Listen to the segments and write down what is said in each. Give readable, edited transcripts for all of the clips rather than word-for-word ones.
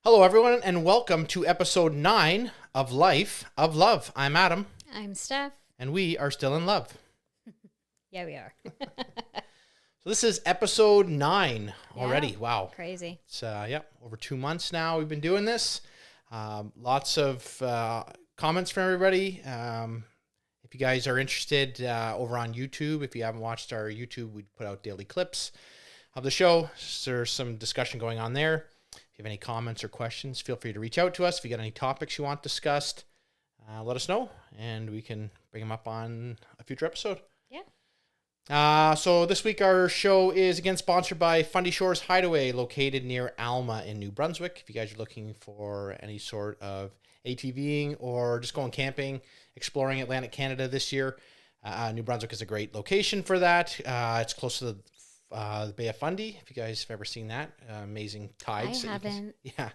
Hello, everyone, and welcome to episode 9 of Life of Love. I'm Adam, I'm Steph. and we are still in love. Yeah, we are. So this is episode 9 already. Yeah, Wow. crazy. It's, over 2 months now we've been doing this. Lots of comments from everybody. If you guys are interested over on YouTube, if you haven't watched our YouTube, we put out daily clips of the show. So there's some discussion going on there. If you have any comments or questions, feel free to reach out to us. If you got any topics you want discussed, let us know, and we can bring them up on a future episode. Yeah. So this week our show is again sponsored by Fundy Shores Hideaway, located near Alma in New Brunswick. If you guys are looking for any sort of ATVing or just going camping, exploring Atlantic Canada this year, New Brunswick is a great location for that. It's close to the Bay of Fundy, if you guys have ever seen that. Amazing tides. I haven't. Yeah.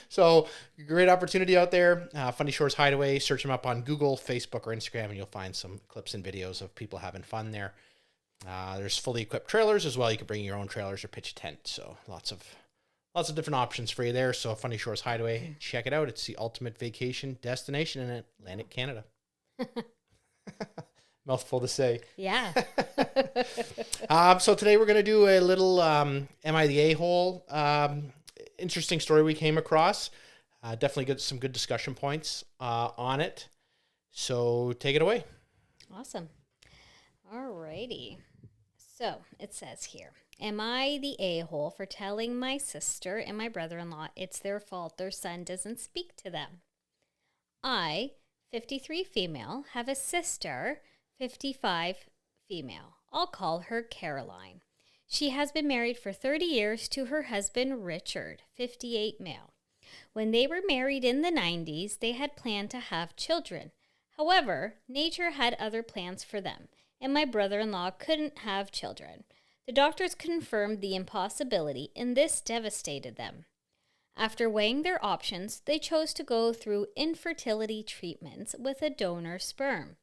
So, great opportunity out there. Fundy Shores Hideaway. Search them up on Google, Facebook, or Instagram, and you'll find some clips and videos of people having fun there. There's fully equipped trailers as well. You can bring your own trailers or pitch a tent. So, lots of different options for you there. So, Fundy Shores Hideaway, check it out. It's the ultimate vacation destination in Atlantic Canada. Mouthful to say. Yeah. So today we're going to do a little Am I the A-hole? Interesting story we came across. Definitely get some good discussion points on it. So take it away. Awesome. Alrighty. So it says here, am I the a-hole for telling my sister and my brother-in-law it's their fault their son doesn't speak to them? I, 53 female, have a sister, 55 female. I'll call her Caroline. She has been married for 30 years to her husband, Richard, 58 male. When they were married in the 90s, they had planned to have children. However, nature had other plans for them, and my brother-in-law couldn't have children. The doctors confirmed the impossibility, and this devastated them. After weighing their options, they chose to go through infertility treatments with a donor sperm.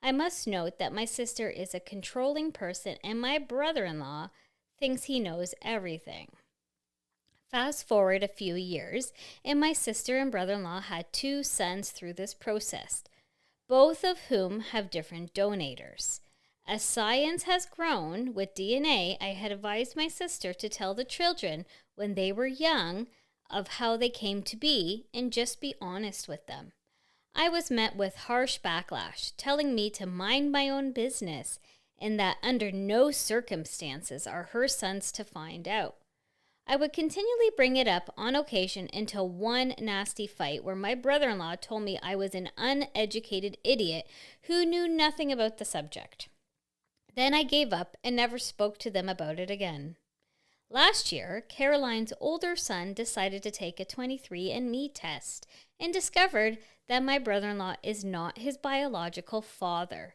I must note that my sister is a controlling person and my brother-in-law thinks he knows everything. Fast forward a few years, and my sister and brother-in-law had 2 sons through this process, both of whom have different donators. As science has grown with DNA, I had advised my sister to tell the children when they were young of how they came to be and just be honest with them. I was met with harsh backlash, telling me to mind my own business and that under no circumstances are her sons to find out. I would continually bring it up on occasion until one nasty fight where my brother-in-law told me I was an uneducated idiot who knew nothing about the subject. Then I gave up and never spoke to them about it again. Last year, Caroline's older son decided to take a 23andMe test and discovered that my brother-in-law is not his biological father.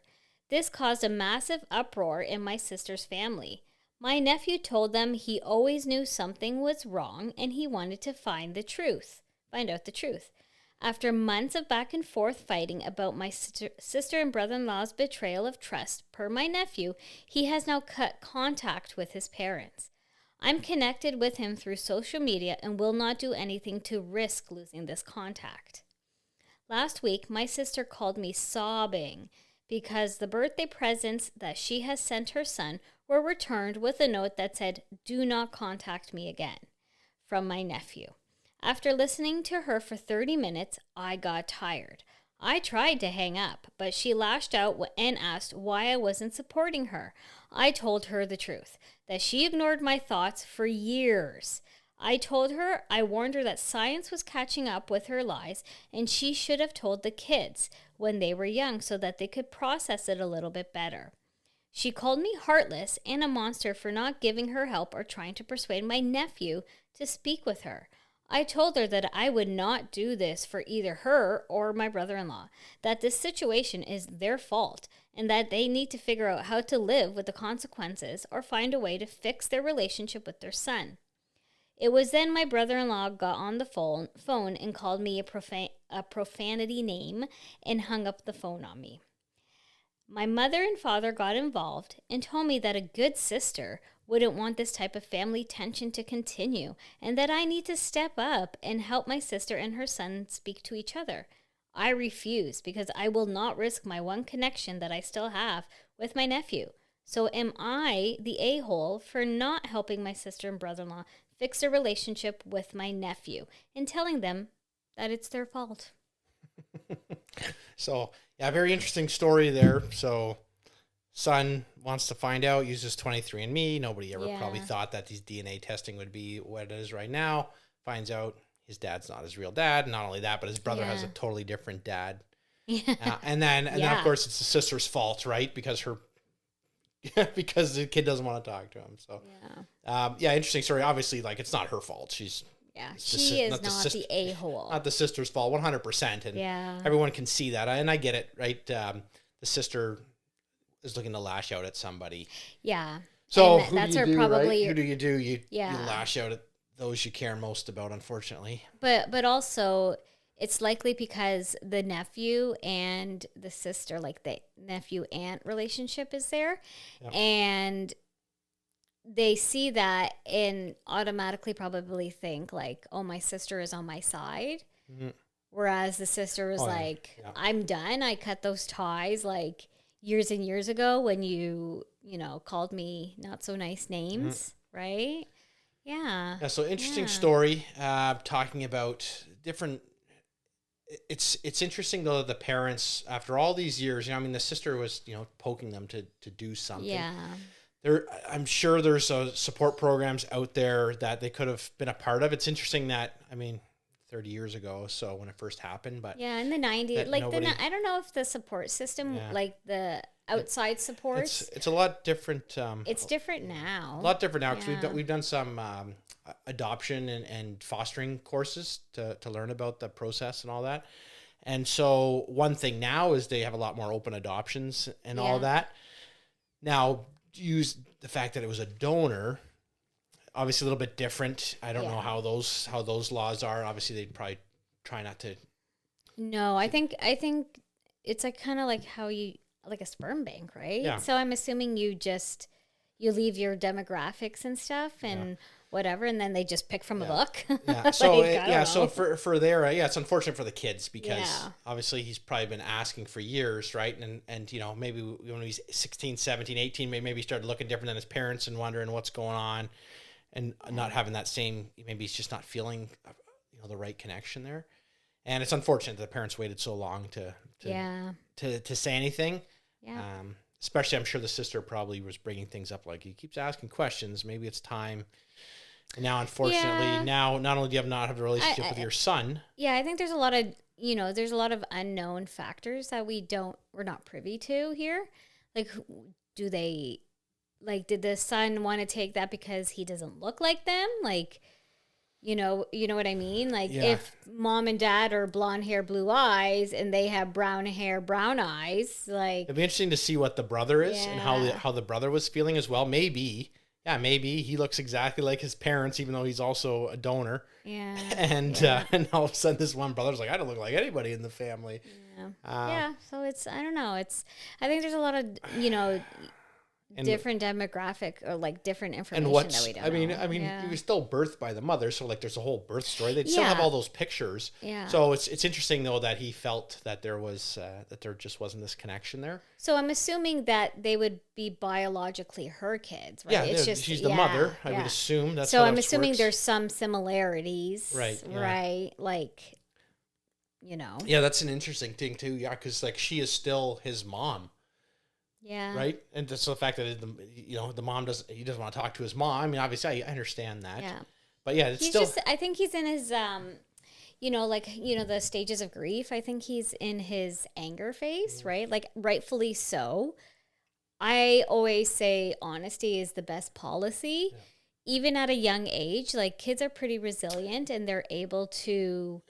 This caused a massive uproar in my sister's family. My nephew told them he always knew something was wrong and he wanted to find out the truth. After months of back and forth fighting about my sister and brother-in-law's betrayal of trust, per my nephew, he has now cut contact with his parents. I'm connected with him through social media and will not do anything to risk losing this contact. Last week, my sister called me sobbing because the birthday presents that she has sent her son were returned with a note that said, "Do not contact me again," from my nephew. After listening to her for 30 minutes, I got tired. I tried to hang up, but she lashed out and asked why I wasn't supporting her. I told her the truth, that she ignored my thoughts for years. I warned her that science was catching up with her lies, and she should have told the kids when they were young so that they could process it a little bit better. She called me heartless and a monster for not giving her help or trying to persuade my nephew to speak with her. I told her that I would not do this for either her or my brother-in-law, that this situation is their fault, and that they need to figure out how to live with the consequences or find a way to fix their relationship with their son. It was then my brother-in-law got on the phone and called me a profanity name and hung up the phone on me. My mother and father got involved and told me that a good sister wouldn't want this type of family tension to continue, and that I need to step up and help my sister and her son speak to each other. I refuse because I will not risk my one connection that I still have with my nephew. So am I the a-hole for not helping my sister and brother-in-law fix a relationship with my nephew and telling them that it's their fault? So, yeah, very interesting story there. So, son wants to find out, uses 23andMe. Nobody ever probably thought that these DNA testing would be what it is right now. Finds out his dad's not his real dad. Not only that, but his brother has a totally different dad. And then of course it's the sister's fault, right? Because because the kid doesn't want to talk to him. So interesting story. Obviously, like, it's not her fault. She is not the a-hole. Not the sister's fault, 100%. And everyone can see that, and I get it, right? The sister is looking to lash out at somebody. Yeah. So who do you do, right? Who do? You lash out at those you care most about, unfortunately. But also, it's likely because the nephew and the sister, like the nephew-aunt relationship is there. Yep. And they see that and automatically probably think like, oh, my sister is on my side. Mm-hmm. Whereas the sister was I'm done. I cut those ties like years and years ago when you called me not so nice names, right? Yeah. Yeah. So interesting story. Talking about different. It's interesting though, the parents, after all these years, the sister was poking them to do something. Yeah. I'm sure there's support programs out there that they could have been a part of. It's interesting that 30 years ago, so when it first happened, but in the 90s, I don't know if the support system, like the outside support, it's a lot different. It's different now. A lot different now because we've done some adoption and fostering courses to learn about the process and all that. And so one thing now is they have a lot more open adoptions and all that. Now, use the fact that it was a donor, obviously a little bit different. I don't know how those laws are. Obviously, they'd probably try not to. No, I think it's like kind of like how you like a sperm bank, right? Yeah. So I'm assuming you leave your demographics and stuff and whatever, and then they just pick from a book. Yeah. So so for there, it's unfortunate for the kids because obviously he's probably been asking for years, right? And maybe when he's 16, 17, 18, maybe he started looking different than his parents and wondering what's going on. And not having that same, maybe he's just not feeling, the right connection there, and it's unfortunate that the parents waited so long to say anything. Yeah. Especially, I'm sure the sister probably was bringing things up like, he keeps asking questions. Maybe it's time. And now, unfortunately, now not only do you not have a relationship with your son. Yeah, I think there's a lot of unknown factors that we're not privy to here. Like, did the son want to take that because he doesn't look like them? Like, you know what I mean? Like, if mom and dad are blonde hair, blue eyes, and they have brown hair, brown eyes, like, it'd be interesting to see what the brother is and how the brother was feeling as well. Maybe he looks exactly like his parents, even though he's also a donor. Yeah. And all of a sudden, this one brother's like, I don't look like anybody in the family. Yeah. So I don't know. I think there's a lot of different demographic or like different information that we don't know. He was still birthed by the mother, so like there's a whole birth story. They'd still have all those pictures. Yeah. So it's interesting though that he felt that there was that there just wasn't this connection there. So I'm assuming that they would be biologically her kids, right? Yeah, she's the mother. I would assume that's. So I'm assuming there's some similarities, right? Right, like, Yeah, that's an interesting thing too. Yeah, because like she is still his mom. Yeah. Right. And just the fact that the mom he doesn't want to talk to his mom. I mean, obviously I understand that. Yeah. But yeah, it's still. I think he's in his the stages of grief. I think he's in his anger phase, right? Like, rightfully so. I always say honesty is the best policy. Yeah. Even at a young age, like, kids are pretty resilient and they're able to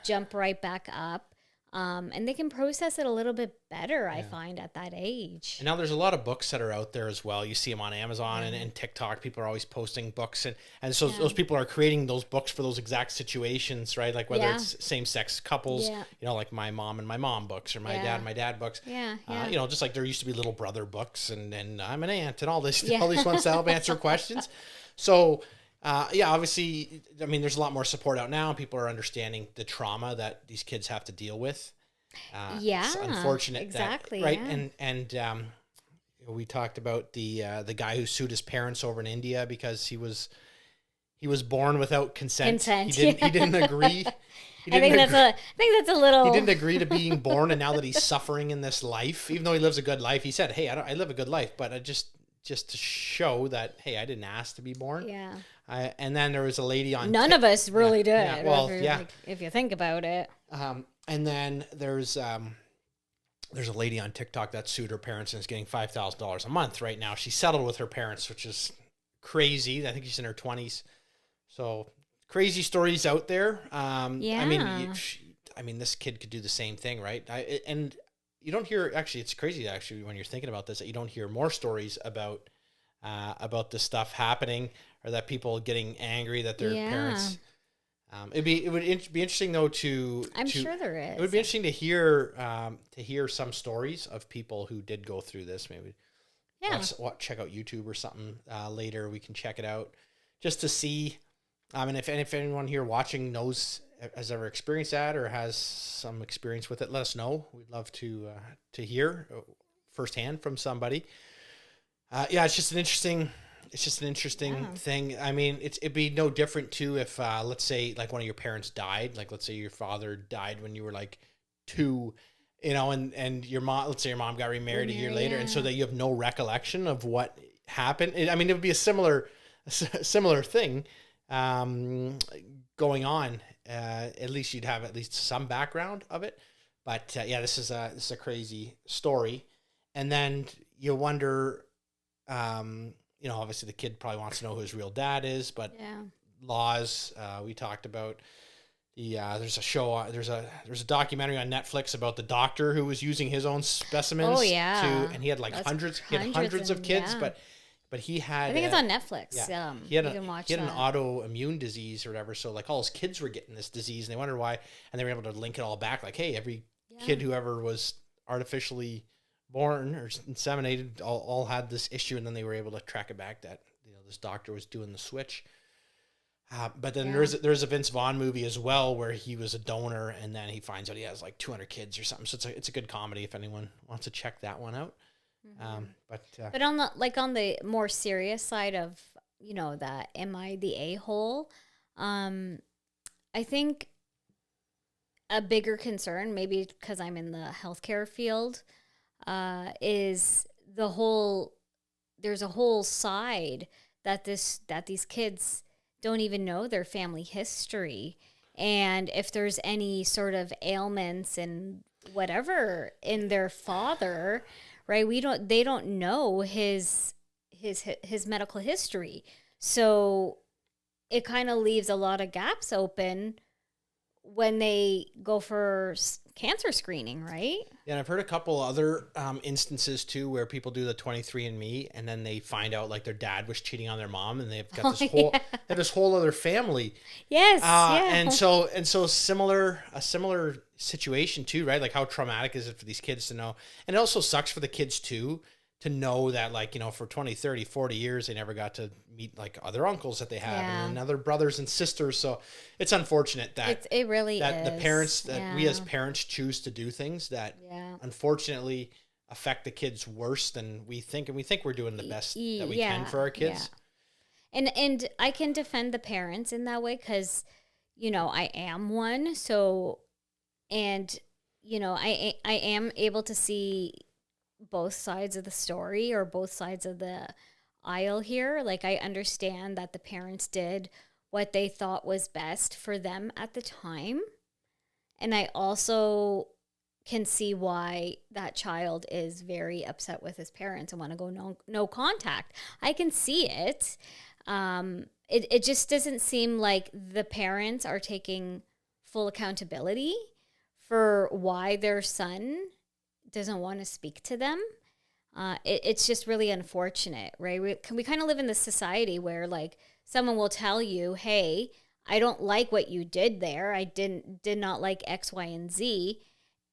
jump right back up. And they can process it a little bit better, I find, at that age. And now there's a lot of books that are out there as well. You see them on Amazon and TikTok. People are always posting books. And so those people are creating those books for those exact situations, right? Like whether it's same-sex couples, you know, like my mom and my mom books, or my dad and my dad books. You know, just like there used to be little brother books, and I'm an aunt, and all these ones to help answer questions. So, obviously, I mean, there's a lot more support out now. People are understanding the trauma that these kids have to deal with. It's unfortunate, exactly, that, right? And we talked about the guy who sued his parents over in India because he was born without consent. He didn't agree. I think that's a little. He didn't agree to being born, and now that he's suffering in this life, even though he lives a good life, he said, "Hey, I live a good life, but I just to show that, hey, I didn't ask to be born." Yeah. And then there was a lady on. None of us really did. Yeah, well, if you think about it. And then there's a lady on TikTok that sued her parents and is getting $5,000 a month right now. She settled with her parents, which is crazy. I think she's in her 20s. So crazy stories out there. I mean, this kid could do the same thing, right? And you don't hear, actually, it's crazy actually when you're thinking about this, that you don't hear more stories about this stuff happening, or that people getting angry that their parents. It would be interesting though I'm sure there is. It would be interesting to hear some stories of people who did go through this. Maybe check out YouTube or something later. We can check it out just to see. And if anyone here watching has ever experienced that or has some experience with it, let us know. We'd love to hear firsthand from somebody. It's just an interesting thing. I mean, it'd be no different too if let's say like one of your parents died. Like let's say your father died when you were like 2, you know, and your mom. Let's say your mom got remarried a year later, and so that you have no recollection of what happened. I mean, it would be a similar thing going on. At least you'd have at least some background of it. But this is a crazy story, and then you wonder. You know, obviously the kid probably wants to know who his real dad is, but laws, we talked about there's a documentary on Netflix about the doctor who was using his own specimens. Oh yeah. And he had like hundreds of kids, but he had, I think it's on Netflix. Yeah. He had an autoimmune disease or whatever. So like all his kids were getting this disease, and they wondered why, and they were able to link it all back. Like, hey, every kid who ever was artificially born or inseminated all had this issue, and then they were able to track it back that, you know, this doctor was doing the switch. But then there's a Vince Vaughn movie as well where he was a donor, and then he finds out he has like 200 kids or something. So it's a good comedy if anyone wants to check that one out. But on the more serious side of, you know, that am I the a-hole? I think a bigger concern, maybe because I'm in the healthcare field, is there's a whole side that these kids don't even know their family history, and if there's any sort of ailments and whatever in their father, right? They don't know his medical history, so it kind of leaves a lot of gaps open when they go for cancer screening, right? Yeah, and I've heard a couple other instances too where people do the 23andMe, and then they find out like their dad was cheating on their mom, and they've got this whole other family. Yes, and so a similar situation too, right? Like how traumatic is it for these kids to know? And it also sucks for the kids too to know that, like, you know, for 20, 30, 40 years, they never got to meet like other uncles that they have and other brothers and sisters. So it's unfortunate that it really that is. the parents, that we as parents choose to do things that unfortunately affect the kids worse than we think. And we think we're doing the best that we can for our kids. Yeah. And I can defend the parents in that way because, you know, I am one. So, and, you know, I am able to see both sides of the story or both sides of the aisle here. Like, I understand that the parents did what they thought was best for them at the time. And I also can see why that child is very upset with his parents and want to go no contact. I can see it. It just doesn't seem like the parents are taking full accountability for why their son doesn't want to speak to them. It's just really unfortunate, right? We kind of live in this society where like someone will tell you, hey, I don't like what you did there. I did not like X, Y, and Z.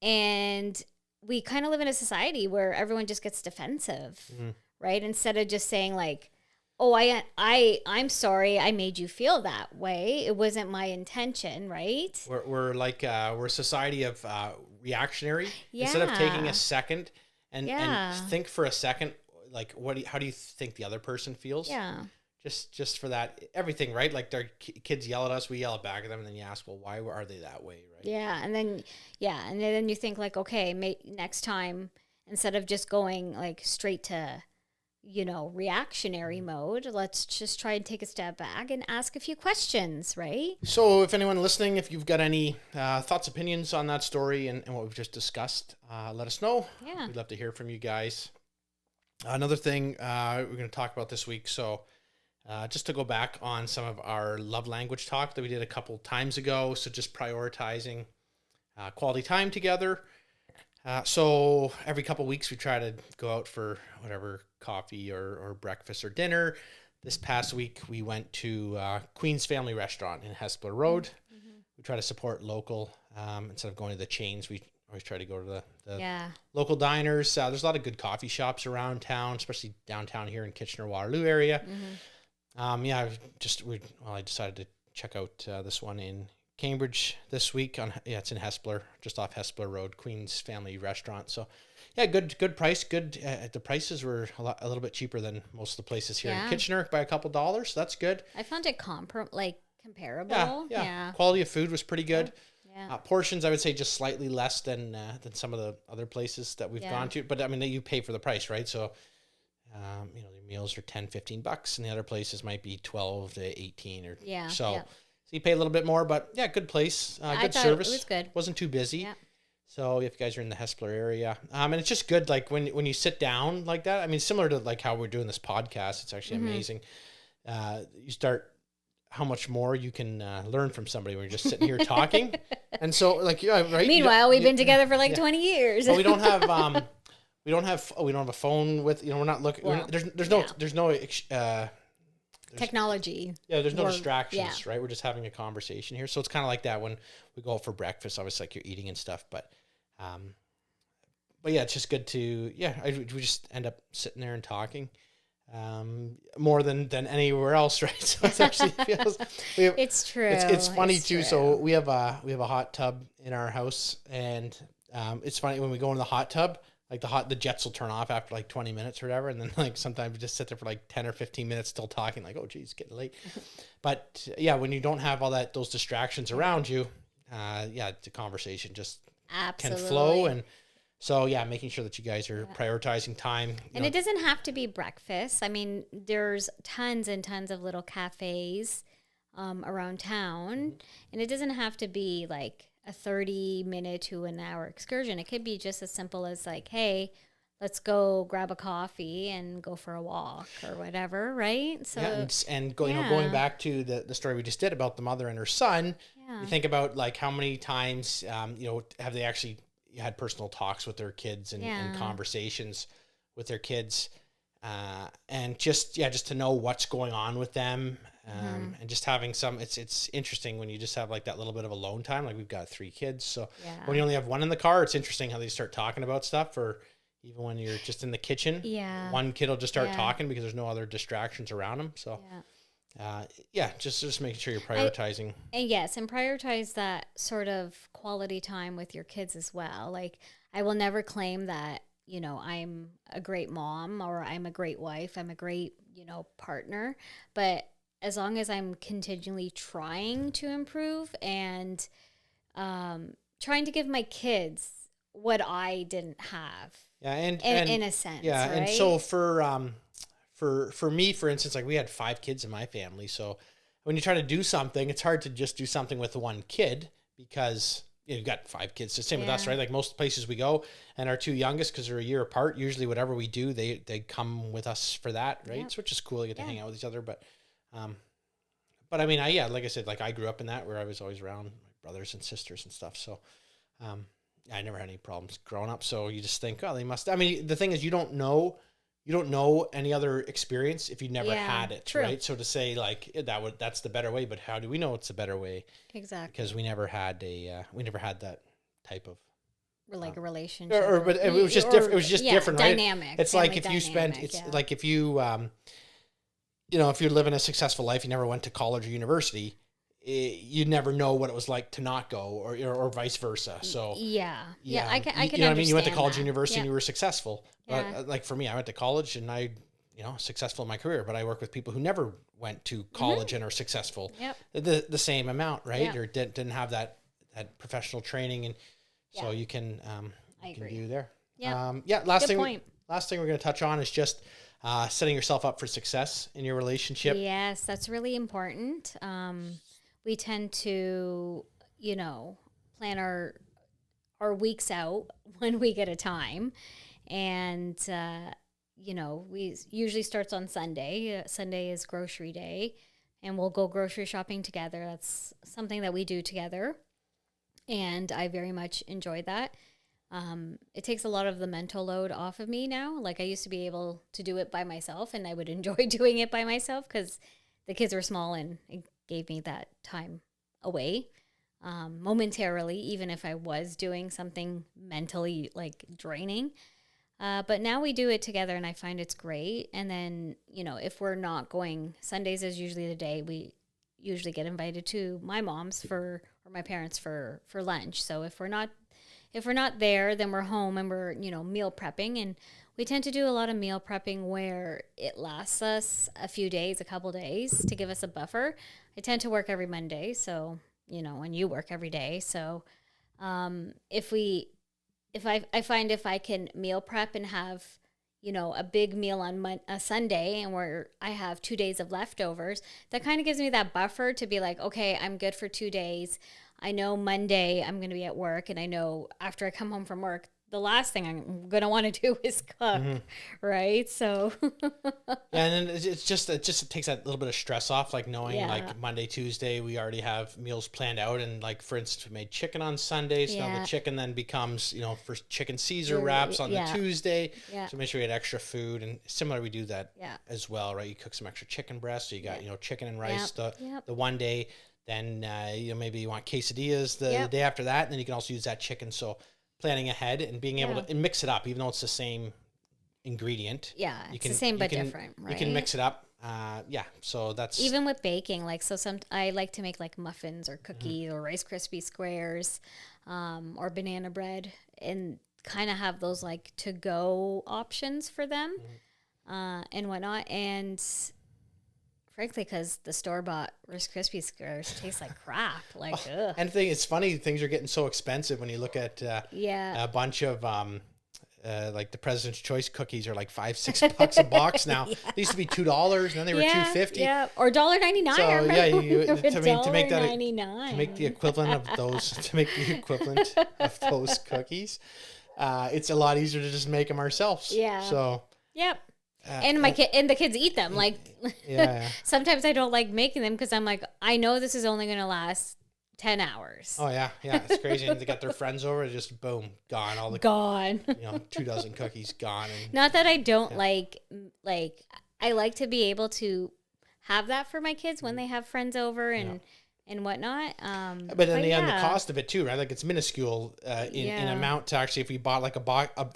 And we kind of live in a society where everyone just gets defensive, right? Instead of just saying like, oh, I'm sorry I made you feel that way. It wasn't my intention, right? We're like we're a society of reactionary. Instead of taking a second and think for a second, like how do you think the other person feels? Yeah. Just for that, everything, right? Like their kids yell at us, we yell back at them, and then you ask, well, why are they that way, right? Yeah, and then you think like, okay, next time, instead of just going like straight to, reactionary mode, let's just try and take a step back and ask a few questions, right? So if anyone listening, if you've got any thoughts, opinions on that story and what we've just discussed, let us know. Yeah. We'd love to hear from you guys. Another thing we're going to talk about this week, so just to go back on some of our love language talk that we did a couple times ago. So just prioritizing quality time together. So every couple weeks we try to go out for whatever coffee or breakfast or dinner. This past week we went to Queen's Family Restaurant in Hespeler Road. We try to support local instead of going to the chains. We always try to go to the local diners. There's a lot of good coffee shops around town, especially downtown here in Kitchener-Waterloo area. I decided to check out this one in Cambridge this week. It's in Hespeler, just off Hespeler Road, Queen's Family Restaurant. So, good price. Good. The prices were a little bit cheaper than most of the places here in Kitchener by a couple dollars. So that's good. I found it comparable. Yeah. Quality of food was pretty good. Yeah. Portions, I would say, just slightly less than some of the other places that we've gone to. But I mean, you pay for the price, right? So. The meals are $10-15 and the other places might be 12 to 18 or so you pay a little bit more, but good place, good service. It was good. Wasn't too busy. So if you guys are in the Hespeler area, and it's just good, like when you sit down like that, I mean, similar to like how we're doing this podcast, it's actually amazing. You start how much more you can learn from somebody when you're just sitting here talking. And so like, right. Meanwhile, we've been together for like 20 years. But we don't have, we don't have a phone with, we're not looking, there's no technology. Yeah. There's no distractions, right? We're just having a conversation here. So it's kind of like that when we go out for breakfast, obviously like you're eating and stuff, but it's just good to, we just end up sitting there and talking, more than anywhere else. Right. So it actually feels, it's true. It's funny too. True. So we have a hot tub in our house and, it's funny when we go in the hot tub, like the jets will turn off after like 20 minutes or whatever. And then like sometimes we just sit there for like 10 or 15 minutes still talking like, oh geez, it's getting late. But when you don't have all those distractions around you, the conversation just can flow. And so, making sure that you guys are prioritizing time. And it doesn't have to be breakfast. I mean, there's tons and tons of little cafes around town. And it doesn't have to be like a 30-minute to an hour excursion. It could be just as simple as like, hey, let's go grab a coffee and go for a walk or whatever, right? So going back to the story we just did about the mother and her son, you think about like how many times have they actually had personal talks with their kids and conversations with their kids, and just to know what's going on with them. And just having it's interesting when you just have like that little bit of alone time. Like we've got 3 kids. So when you only have one in the car, it's interesting how they start talking about stuff, or even when you're just in the kitchen, one kid will just start talking because there's no other distractions around them. So, just making sure you're prioritizing. And prioritize that sort of quality time with your kids as well. Like I will never claim that, I'm a great mom or I'm a great wife. I'm a great, partner, but as long as I'm continually trying to improve and trying to give my kids what I didn't have. Yeah, and in a sense. Yeah, right? and so for me, for instance, like we had 5 kids in my family. So when you try to do something, it's hard to just do something with one kid because you've got 5 kids. It's the same with us, right? Like most places we go, and our 2 youngest, because they're a year apart, usually whatever we do, they come with us for that, right? Yep. So which is cool. You get to hang out with each other, but I mean, like I said, like I grew up in that where I was always around my brothers and sisters and stuff. So, I never had any problems growing up. So you just think, oh, they must. I mean, the thing is, you don't know any other experience if you never had it, true. right? So to say like that's the better way, but how do we know it's the better way? Exactly. Because we never had that type of like a relationship, but it was just different. It was just different, right? Dynamic. It's like if you spent, it's like if you, if you're living a successful life, you never went to college or university, you never know what it was like to not go, or vice versa. So I can. You know what I mean? You went to college, that. university, and you were successful. Yeah. But like for me, I went to college and I, successful in my career. But I work with people who never went to college and are successful. Yep. The same amount, right? Yep. Or didn't have that professional training, and so you can do there. Yeah. Last Good thing. point. Last thing we're going to touch on is just setting yourself up for success in your relationship. Yes, that's really important. We tend to, plan our weeks out when we get a time. And, we usually starts on Sunday. Sunday is grocery day, and we'll go grocery shopping together. That's something that we do together. And I very much enjoy that. It takes a lot of the mental load off of me now. Like I used to be able to do it by myself, and I would enjoy doing it by myself because the kids were small and it gave me that time away momentarily, even if I was doing something mentally like draining. But now we do it together, and I find it's great. And then, if we're not going, Sundays is usually the day we usually get invited to my mom's or my parents for lunch. So if we're not there, then we're home and we're, meal prepping. And we tend to do a lot of meal prepping where it lasts us a couple days to give us a buffer. I tend to work every Monday. So, and you work every day. So I find if I can meal prep and have, a big meal on a Sunday and where I have 2 days of leftovers, that kind of gives me that buffer to be like, okay, I'm good for 2 days. I know Monday I'm going to be at work, and I know after I come home from work, the last thing I'm going to want to do is cook, right? So and then it takes that little bit of stress off, like knowing like Monday, Tuesday, we already have meals planned out. And like, for instance, we made chicken on Sundays. So now the chicken then becomes, for chicken Caesar wraps on the Tuesday. So make sure we had extra food. And similar, we do that as well, right? You cook some extra chicken breast. So you got, chicken and rice the one day. Then, maybe you want quesadillas the day after that. And then you can also use that chicken. So planning ahead and being able to mix it up, even though it's the same ingredient. Yeah, it's the same but different, right? You can mix it up. So that's... Even with baking, like, I like to make like muffins or cookies or Rice Krispie squares or banana bread, and kind of have those like to-go options for them and whatnot. And frankly, because the store-bought Rice Krispie squares taste like crap. Like, ugh. And the thing, it's funny, things are getting so expensive when you look at a bunch of like the President's Choice cookies are like $5-6 a box now. They used to be $2, and then they were $2.50. Yeah, or $1.99. So to make the equivalent of those cookies, it's a lot easier to just make them ourselves. Yeah. So. Yep. And the kids eat them. Like, sometimes I don't like making them because I'm like, I know this is only going to last 10 hours. Oh yeah, it's crazy. And they get their friends over, just boom, gone. Gone. 24 cookies gone. And, not that I don't like I like to be able to have that for my kids when they have friends over and whatnot. But then the cost of it too, right? Like it's minuscule in amount to actually, if we bought like a box of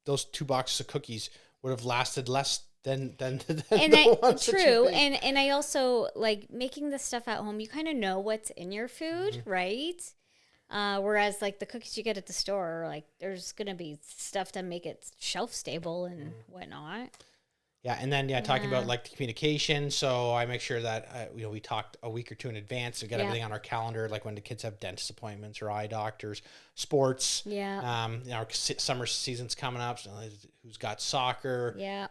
those 2 boxes of cookies would have lasted less than and the ones true. And I also like making the stuff at home. You kind of know what's in your food, right? Whereas like the cookies you get at the store, like there's gonna be stuff to make it shelf stable and whatnot. Yeah, and then talking about like the communication. So I make sure that we talked a week or two in advance to get everything on our calendar, like when the kids have dentist appointments or eye doctors, sports. Yeah. Our summer season's coming up. So who's got soccer? Yeah.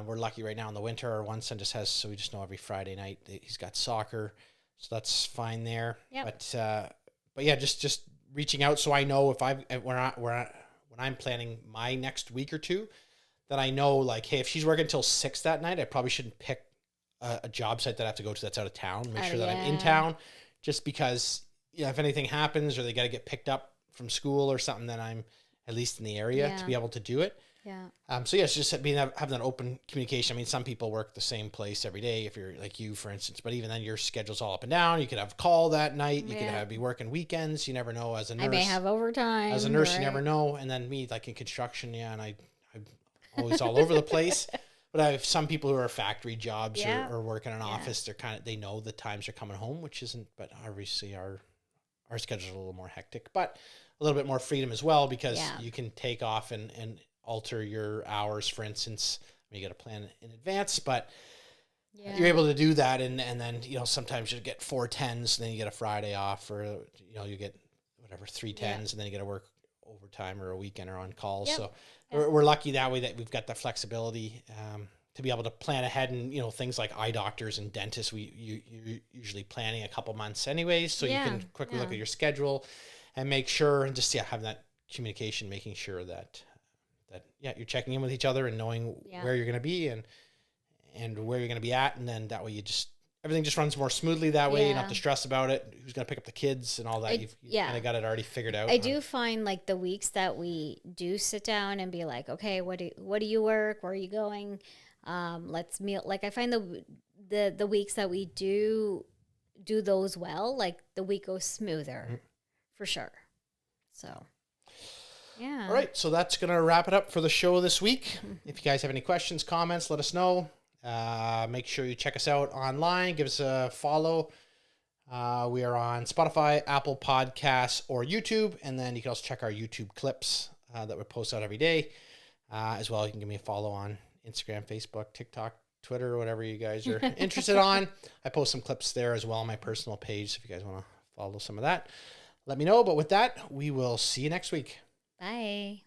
We're lucky right now in the winter. Our one son so we just know every Friday night that he's got soccer, so that's fine there. Yeah. But yeah, just reaching out so I know when I'm planning my next week or two, that I know, like, hey, if she's working until 6 that night, I probably shouldn't pick a job site that I have to go to that's out of town. Make sure that I'm in town, just because if anything happens or they got to get picked up from school or something, then I'm at least in the area to be able to do it. Yeah. So yes, just having that open communication. I mean, some people work the same place every day. If you're like you, for instance, but even then, your schedule's all up and down. You could have call that night. You could be working weekends. You never know. As a nurse, I may have overtime. As a nurse, you never know. And then me, like in construction, and I'm always all over the place. But I have some people who are factory jobs or work in an office. They know the times are coming home, which isn't. But obviously, our schedule's a little more hectic, but a little bit more freedom as well, because you can take off and alter your hours, for instance. You got to plan in advance, but you're able to do that. And then, sometimes you get 4 10s, and then you get a Friday off, or, you get whatever, 3 10s, and then you got to work overtime or a weekend or on calls. So we're lucky that way that we've got the flexibility, to be able to plan ahead. And, things like eye doctors and dentists, you're usually planning a couple months anyways. So you can quickly look at your schedule and make sure, and just, have that communication, making sure that you're checking in with each other and knowing where you're going to be and where you're going to be at. And then that way everything just runs more smoothly that way. You don't have to stress about it. Who's going to pick up the kids and all that. You've kind of got it already figured out. I do find like the weeks that we do sit down and be like, okay, what do you work? Where are you going? Let's meet. Like I find the weeks that we do those well, like the week goes smoother for sure. So. Yeah. All right. So that's going to wrap it up for the show this week. If you guys have any questions, comments, let us know. Make sure you check us out online. Give us a follow. We are on Spotify, Apple Podcasts, or YouTube. And then you can also check our YouTube clips that we post out every day. As well, you can give me a follow on Instagram, Facebook, TikTok, Twitter, whatever you guys are interested on. I post some clips there as well on my personal page. So if you guys want to follow some of that, let me know. But with that, we will see you next week. Bye.